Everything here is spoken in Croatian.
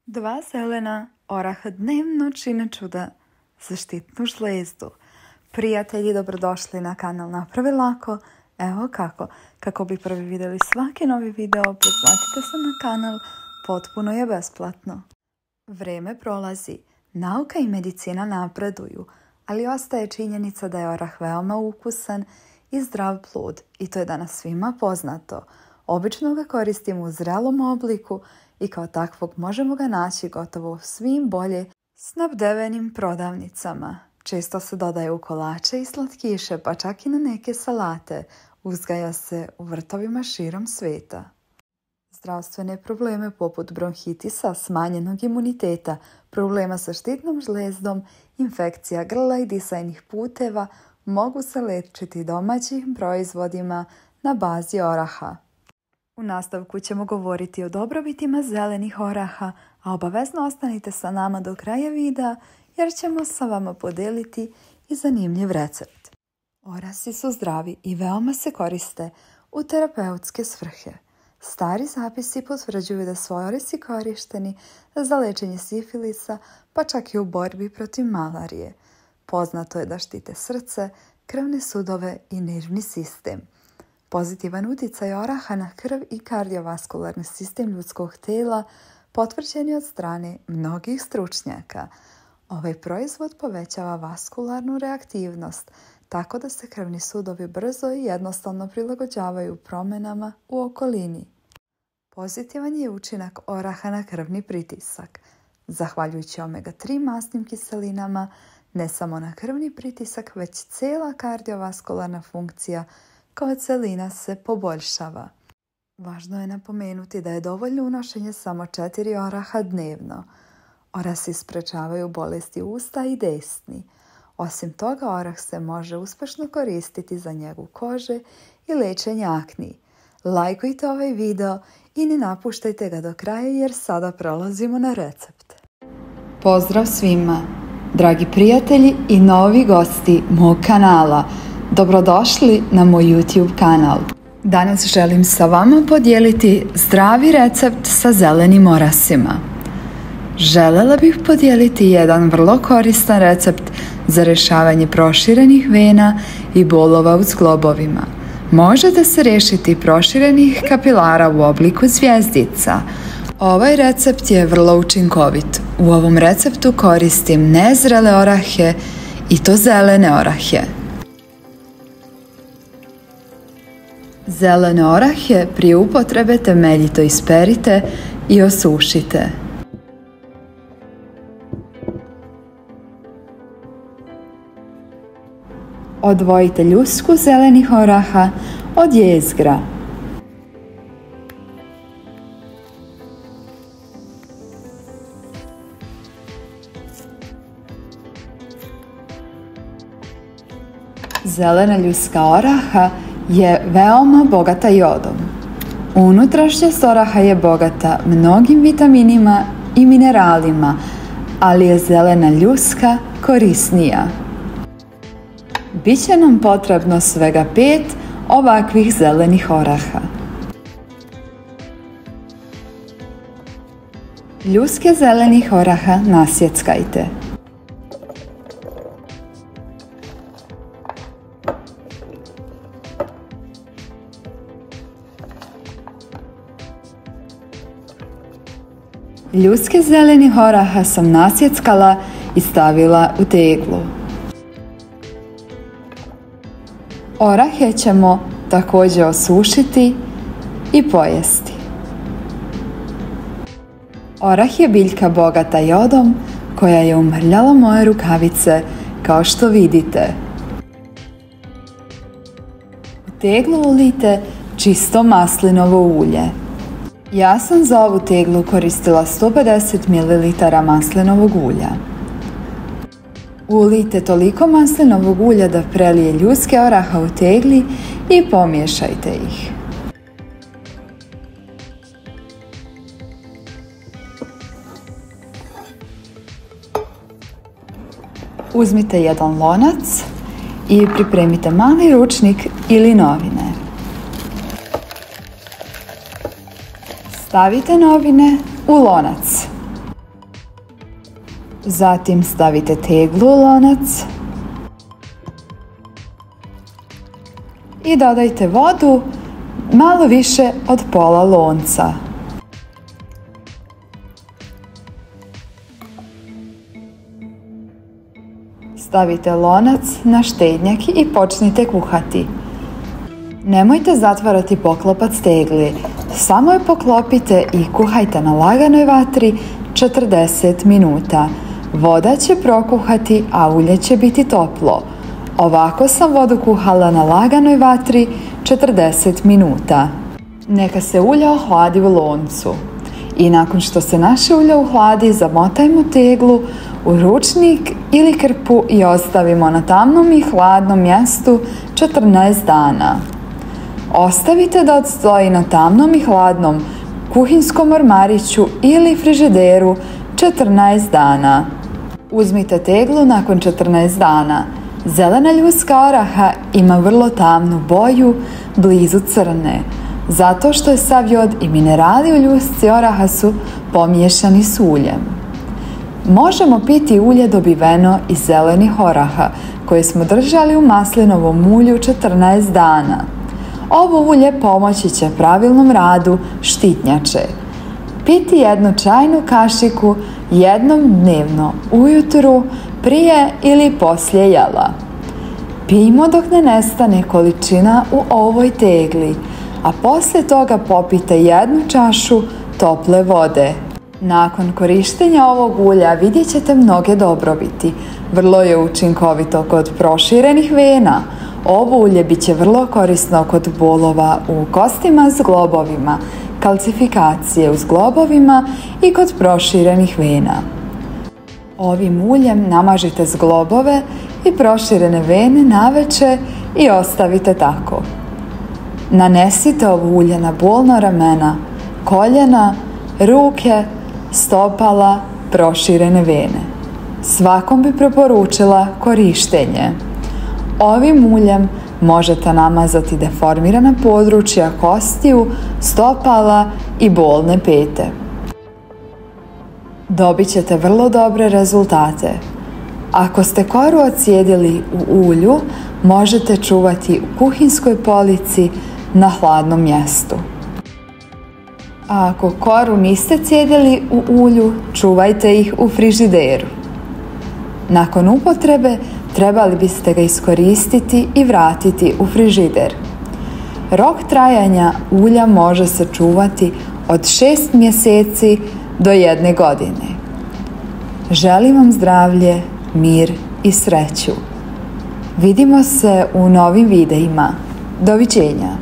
2 zelena oraha dnevno čine čuda za štitnu žlezdu. Prijatelji, dobrodošli na kanal Napravi lako. Evo kako bi prvi vidjeli svaki novi video, pretplatite se na kanal, potpuno je besplatno. Vrijeme prolazi, nauka i medicina napreduju, ali ostaje činjenica da je orah veoma ukusan i zdrav plod i to je danas svima poznato. Obično ga koristimo u zrelom obliku i kao takvog možemo ga naći gotovo u svim bolje snabdevenim prodavnicama. Često se dodaje u kolače i slatkiše, pa čak i na neke salate. Uzgaja se u vrtovima širom svijeta. Zdravstvene probleme poput bronhitisa, smanjenog imuniteta, problema sa štitnom žlezdom, infekcija grla i disajnih puteva mogu se liječiti domaćim proizvodima na bazi oraha. U nastavku ćemo govoriti o dobrobitima zelenih oraha, a obavezno ostanite sa nama do kraja videa jer ćemo sa vama podijeliti i zanimljiv recept. Orasi su zdravi i veoma se koriste u terapeutske svrhe. Stari zapisi potvrđuju da su orasi korišteni za liječenje sifilisa, pa čak i u borbi protiv malarije. Poznato je da štite srce, krvne sudove i nervni sistem. Pozitivan utjecaj oraha na krv i kardiovaskularni sistem ljudskog tijela potvrđen je od strane mnogih stručnjaka. Ovaj proizvod povećava vaskularnu reaktivnost, tako da se krvni sudovi brzo i jednostavno prilagođavaju promjenama u okolini. Pozitivan je učinak oraha na krvni pritisak. Zahvaljujući omega-3 masnim kiselinama, ne samo na krvni pritisak, već cijela kardiovaskularna funkcija kao celina se poboljšava. Važno je napomenuti da je dovoljno unošenje samo 4 oraha dnevno. Orasi sprečavaju bolesti usta i desni. Osim toga, orah se može uspješno koristiti za njegu kože i liječenje akni. Lajkujte ovaj video i ne napuštajte ga do kraja jer sada prelazimo na recept. Pozdrav svima, dragi prijatelji i novi gosti mog kanala. Dobrodošli na moj YouTube kanal. Danas želim sa vama podijeliti zdravi recept sa zelenim orasima. Željela bih podijeliti jedan vrlo koristan recept za rješavanje proširenih vena i bolova u zglobovima. Možete se riješiti proširenih kapilara u obliku zvjezdica. Ovaj recept je vrlo učinkovit. U ovom receptu koristim nezrele orahe i to zelene orahe. Zelene orahe prije upotrebe temeljito isperite i osušite. Odvojite ljusku zelenih oraha od jezgra. Zelena ljuska oraha je veoma bogata jodom. Unutrašnjost oraha je bogata mnogim vitaminima i mineralima, ali je zelena ljuska korisnija. Biće nam potrebno svega 5 ovakvih zelenih oraha. Ljuske zelenih oraha nasjeckajte. Ljuske zelenih oraha sam nasjeckala i stavila u teglu. Orahe ćemo također osušiti i pojesti. Orah je biljka bogata jodom koja je umrljala moje rukavice kao što vidite. U teglu ulijte čisto maslinovo ulje. Ja sam za ovu teglu koristila 150 ml maslinovog ulja. Ulijte toliko maslinovog ulja da prelije ljuske oraha u tegli i pomiješajte ih. Uzmite jedan lonac i pripremite mali ručnik ili novine. Stavite novine u lonac. Zatim stavite teglu u lonac i dodajte vodu malo više od pola lonca. Stavite lonac na štednjak i počnite kuhati. Nemojte zatvarati poklopac tegli, samo je poklopite i kuhajte na laganoj vatri 40 minuta. Voda će prokuhati, a ulje će biti toplo. Ovako sam vodu kuhala na laganoj vatri 40 minuta. Neka se ulje ohladi u loncu. I nakon što se naše ulje ohladi, zamotajmo teglu u ručnik ili krpu i ostavimo na tamnom i hladnom mjestu 14 dana. Ostavite da odstoji na tamnom i hladnom kuhinskom ormariću ili frižideru 14 dana. Uzmite teglu nakon 14 dana. Zelena ljuska oraha ima vrlo tamnu boju, blizu crne, zato što je sav jod i minerali u ljusci oraha su pomiješani s uljem. Možemo piti ulje dobiveno iz zelenih oraha, koje smo držali u maslinovom ulju 14 dana. Ovo ulje pomoći će pravilnom radu štitnjače. Piti jednu čajnu kašiku jednom dnevno, ujutro, prije ili poslije jela. Pijmo dok ne nestane količina u ovoj tegli, a poslije toga popijte jednu čašu tople vode. Nakon korištenja ovog ulja vidjet ćete mnoge dobrobiti. Vrlo je učinkovito kod proširenih vena. Ovo ulje bit će vrlo korisno kod bolova u kostima s globovima, kalcifikacije u zglobovima i kod proširenih vena. Ovim uljem namažite zglobove i proširene vene navečer i ostavite tako. Nanesite ovo ulje na bolna ramena, koljena, ruke, stopala, proširene vene. Svakom bi preporučila korištenje. Ovim uljem možete namazati deformirana područja kostiju, stopala i bolne pete. Dobit ćete vrlo dobre rezultate. Ako ste koru ocijedili u ulju, možete čuvati u kuhinskoj polici na hladnom mjestu. A ako koru niste cijedili u ulju, čuvajte ih u frižideru. Nakon upotrebe trebali biste ga iskoristiti i vratiti u frižider. Rok trajanja ulja može se čuvati od 6 mjeseci do 1 godine. Želim vam zdravlje, mir i sreću. Vidimo se u novim videima. Doviđenja!